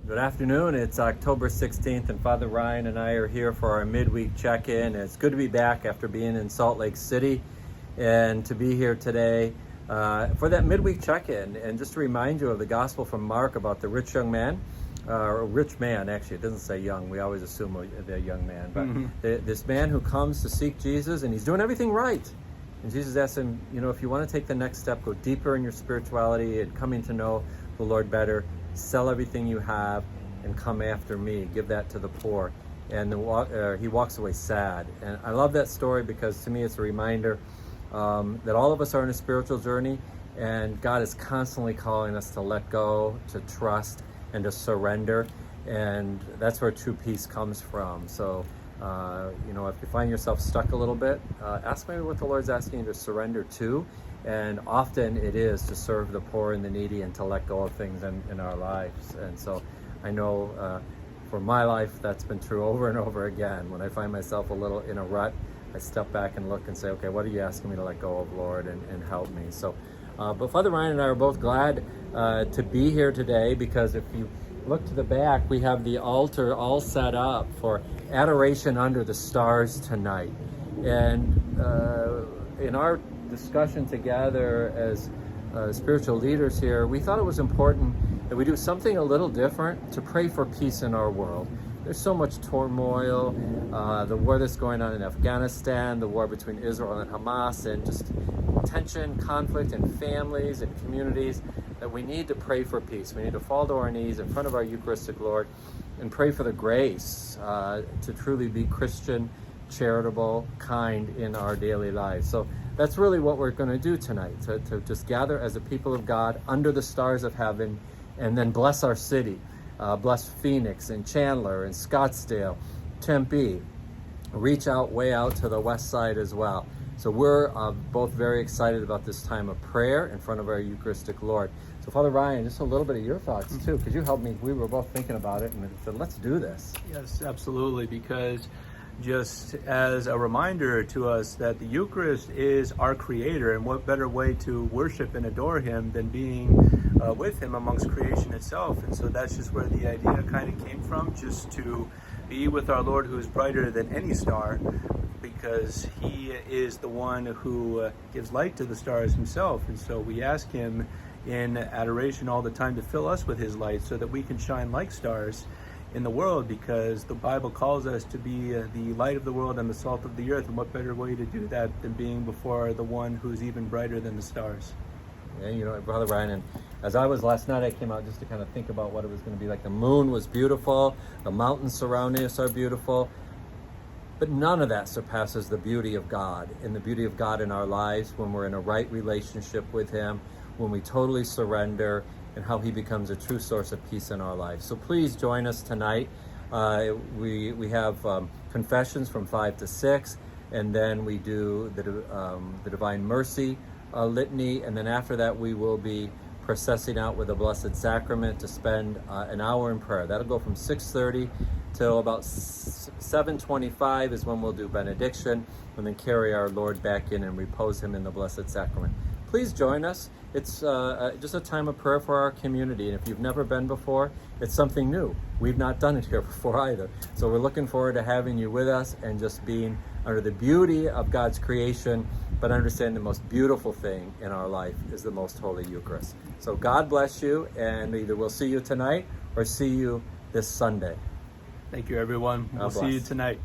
Good afternoon. It's October 16th, and Father Ryan and I are here for our midweek check-in. It's good to be back after being in Salt Lake City and to be here today for that midweek check-in. And just to remind you of the gospel from Mark about the rich young man, or rich man, actually, it doesn't say young. We always assume they're young man. But this man who comes to seek Jesus, and he's doing everything right. And Jesus asks him, if you want to take the next step, go deeper in your spirituality and coming to know the Lord better, sell everything you have and come after me. Give that to the poor. And he walks away sad. And I love that story because to me it's a reminder that all of us are in a spiritual journey, and God is constantly calling us to let go, to trust, and to surrender. And that's where true peace comes from. So if you find yourself stuck a little bit, ask maybe what the Lord's asking you to surrender to. And often it is to serve the poor and the needy and to let go of things in our lives. And so I know for my life that's been true over and over again. When I find myself a little in a rut, I step back and look and say, okay, what are you asking me to let go of, Lord, and help me? So, but Father Ryan and I are both glad to be here today, because if you look to the back, we have the altar all set up for adoration under the stars tonight. And in our discussion together as spiritual leaders here, we thought it was important that we do something a little different to pray for peace in our world. There's so much turmoil, the war that's going on in Afghanistan, the war between Israel and Hamas, and just tension, conflict in families and communities, that we need to pray for peace. We need to fall to our knees in front of our Eucharistic Lord and pray for the grace to truly be Christian, charitable, kind in our daily lives. So that's really what we're going to do tonight, to just gather as a people of God under the stars of heaven and then bless our city, bless Phoenix and Chandler and Scottsdale, Tempe, reach out way out to the west side as well. So we're both very excited about this time of prayer in front of our Eucharistic Lord. So Father Ryan, just a little bit of your thoughts too, because you helped me. We were both thinking about it and said, let's do this. Yes, absolutely, because just as a reminder to us that the Eucharist is our Creator, and what better way to worship and adore Him than being with Him amongst creation itself. And so that's just where the idea kind of came from, just to be with our Lord, who is brighter than any star, because He is the one who gives light to the stars Himself. And so we ask Him in adoration all the time to fill us with His light so that we can shine like stars in the world, because the Bible calls us to be the light of the world and the salt of the earth. And what better way to do that than being before the one who's even brighter than the stars? Yeah, Brother Ryan, and as I was last night, I came out just to kind of think about what it was going to be like. The moon was beautiful, the mountains surrounding us are beautiful, but none of that surpasses the beauty of God, and the beauty of God in our lives when we're in a right relationship with Him, when we totally surrender, and how He becomes a true source of peace in our lives. So please join us tonight. We have confessions from 5 to 6, and then we do the Divine Mercy litany, and then after that we will be processing out with the Blessed Sacrament to spend an hour in prayer. That'll go from 6:30 till about 7:25 is when we'll do benediction, and then carry our Lord back in and repose Him in the Blessed Sacrament. Please join us. It's just a time of prayer for our community. And if you've never been before, it's something new. We've not done it here before either. So we're looking forward to having you with us and just being under the beauty of God's creation, but understand the most beautiful thing in our life is the Most Holy Eucharist. So God bless you, and either we'll see you tonight or see you this Sunday. Thank you, everyone. We'll see you tonight.